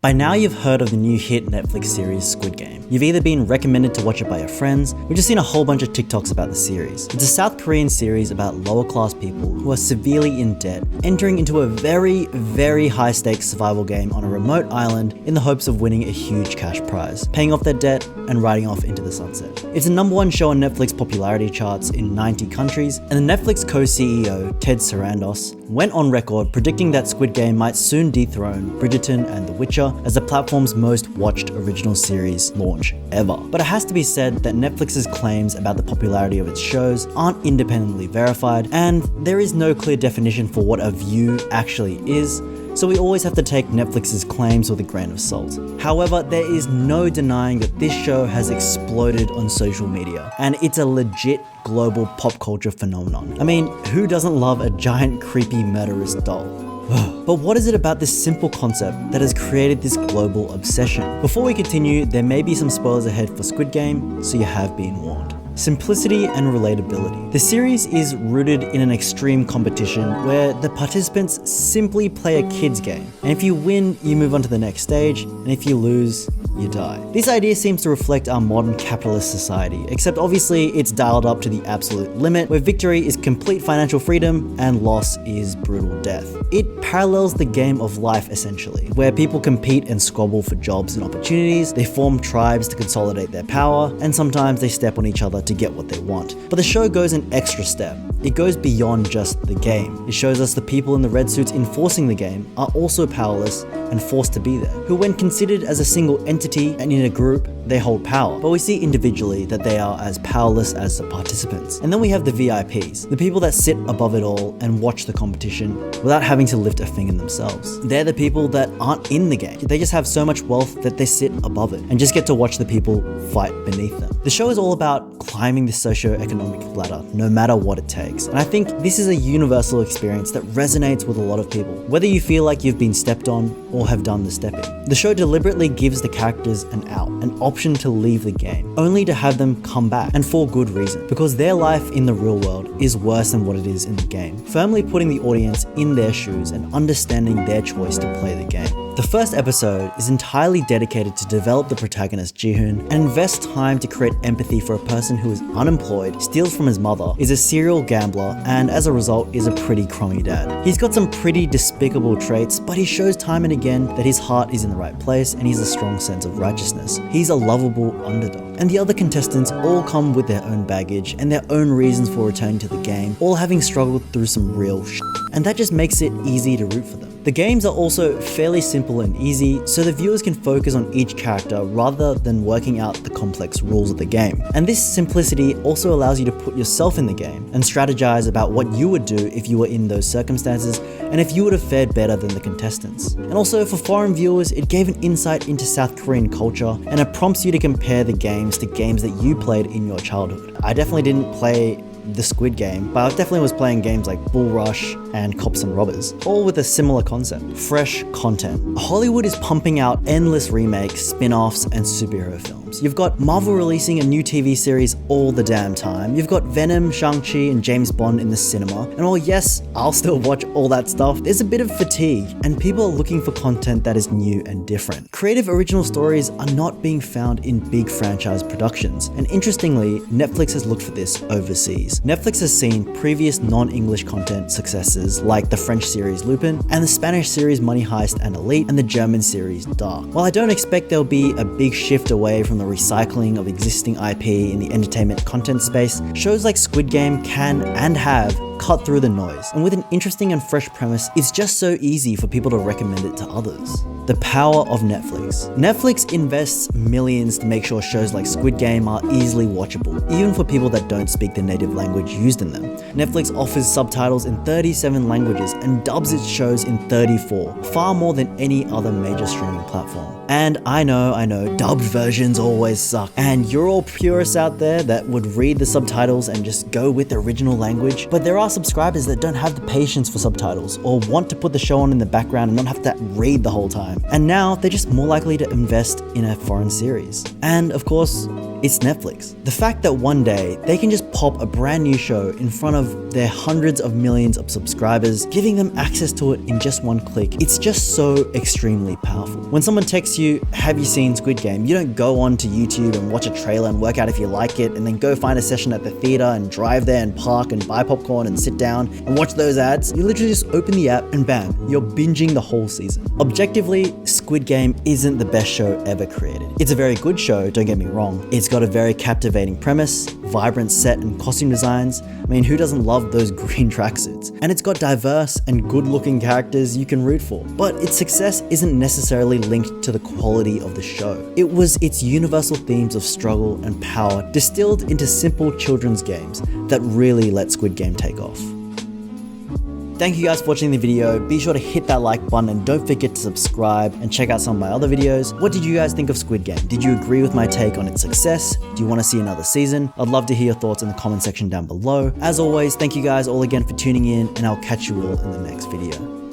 By now you've heard of the new hit Netflix series Squid Game. You've either been recommended to watch it by your friends, or just seen a whole bunch of TikToks about the series. It's a South Korean series about lower class people who are severely in debt, entering into a very, very high stakes survival game on a remote island in the hopes of winning a huge cash prize, paying off their debt and riding off into the sunset. It's the #1 show on Netflix popularity charts in 90 countries, and the Netflix co-CEO Ted Sarandos went on record predicting that Squid Game might soon dethrone Bridgerton and The Witcher as the platform's most watched original series launch ever. But it has to be said that Netflix's claims about the popularity of its shows aren't independently verified, and there is no clear definition for what a view actually is, so we always have to take Netflix's claims with a grain of salt. However, there is no denying that this show has exploded on social media, and it's a legit global pop culture phenomenon. I mean, who doesn't love a giant creepy murderous doll? But what is it about this simple concept that has created this global obsession? Before we continue, there may be some spoilers ahead for Squid Game, so you have been warned. Simplicity and relatability. The series is rooted in an extreme competition where the participants simply play a kid's game. And if you win, you move on to the next stage, and if you lose, you die. This idea seems to reflect our modern capitalist society, except obviously it's dialed up to the absolute limit, where victory is complete financial freedom and loss is brutal death. It parallels the game of life essentially, where people compete and squabble for jobs and opportunities, they form tribes to consolidate their power, and sometimes they step on each other to get what they want. But the show goes an extra step. It goes beyond just the game. It shows us the people in the red suits enforcing the game are also powerless and forced to be there, who when considered as a single entity and in a group, they hold power. But we see individually that they are as powerless as the participants. And then we have the VIPs, the people that sit above it all and watch the competition without having to lift a finger themselves. They're the people that aren't in the game. They just have so much wealth that they sit above it and just get to watch the people fight beneath them. The show is all about climbing the socio-economic ladder, no matter what it takes. And I think this is a universal experience that resonates with a lot of people, whether you feel like you've been stepped on or have done the stepping. The show deliberately gives the characters an out, an option to leave the game, only to have them come back, and for good reason, because their life in the real world is worse than what it is in the game, firmly putting the audience in their shoes and understanding their choice to play the game. The first episode is entirely dedicated to develop the protagonist Ji-hoon and invest time to create empathy for a person who is unemployed, steals from his mother, is a serial gambler, and as a result is a pretty crummy dad. He's got some pretty despicable traits, but he shows time and again that his heart is in the right place and he has a strong sense of righteousness. He's a lovable underdog. And the other contestants all come with their own baggage and their own reasons for returning to the game, all having struggled through some real shit. And that just makes it easy to root for them. The games are also fairly simple and easy, so the viewers can focus on each character rather than working out the complex rules of the game. And this simplicity also allows you to put yourself in the game and strategize about what you would do if you were in those circumstances and if you would have fared better than the contestants. And also for foreign viewers, it gave an insight into South Korean culture, and it prompts you to compare the games to games that you played in your childhood. I definitely didn't play the Squid Game, but I definitely was playing games like Bull Rush and Cops and Robbers, all with a similar concept: fresh content. Hollywood is pumping out endless remakes, spin-offs, and superhero films. You've got Marvel releasing a new TV series all the damn time. You've got Venom, Shang-Chi, and James Bond in the cinema. And while yes, I'll still watch all that stuff, there's a bit of fatigue, and people are looking for content that is new and different. Creative original stories are not being found in big franchise productions, and interestingly, Netflix has looked for this overseas. Netflix has seen previous non-English content successes like the French series Lupin, and the Spanish series Money Heist and Elite, and the German series Dark. While I don't expect there'll be a big shift away from the recycling of existing IP in the entertainment content space, shows like Squid Game can and have cut through the noise, and with an interesting and fresh premise, it's just so easy for people to recommend it to others. The power of Netflix. Netflix invests millions to make sure shows like Squid Game are easily watchable, even for people that don't speak the native language used in them. Netflix offers subtitles in 37 languages and dubs its shows in 34, far more than any other major streaming platform. And I know, dubbed versions always suck, and you're all purists out there that would read the subtitles and just go with the original language, but there are subscribers that don't have the patience for subtitles or want to put the show on in the background and not have to read the whole time. And now they're just more likely to invest in a foreign series. And of course, it's Netflix. The fact that one day they can just pop a brand new show in front of their hundreds of millions of subscribers, giving them access to it in just one click. It's just so extremely powerful. When someone texts you, have you seen Squid Game? You don't go on to YouTube and watch a trailer and work out if you like it, and then go find a session at the theater and drive there and park and buy popcorn and sit down and watch those ads. You literally just open the app and bam, you're binging the whole season. Objectively, Squid Game isn't the best show ever created. It's a very good show, don't get me wrong. It's got a very captivating premise, vibrant set and costume designs. I mean, who doesn't love those green tracksuits? And it's got diverse and good-looking characters you can root for. But its success isn't necessarily linked to the quality of the show. It was its universal themes of struggle and power distilled into simple children's games that really let Squid Game take off. Thank you guys for watching the video. Be sure to hit that like button and don't forget to subscribe and check out some of my other videos. What did you guys think of Squid Game? Did you agree with my take on its success? Do you want to see another season? I'd love to hear your thoughts in the comment section down below. As always, thank you guys all again for tuning in, and I'll catch you all in the next video.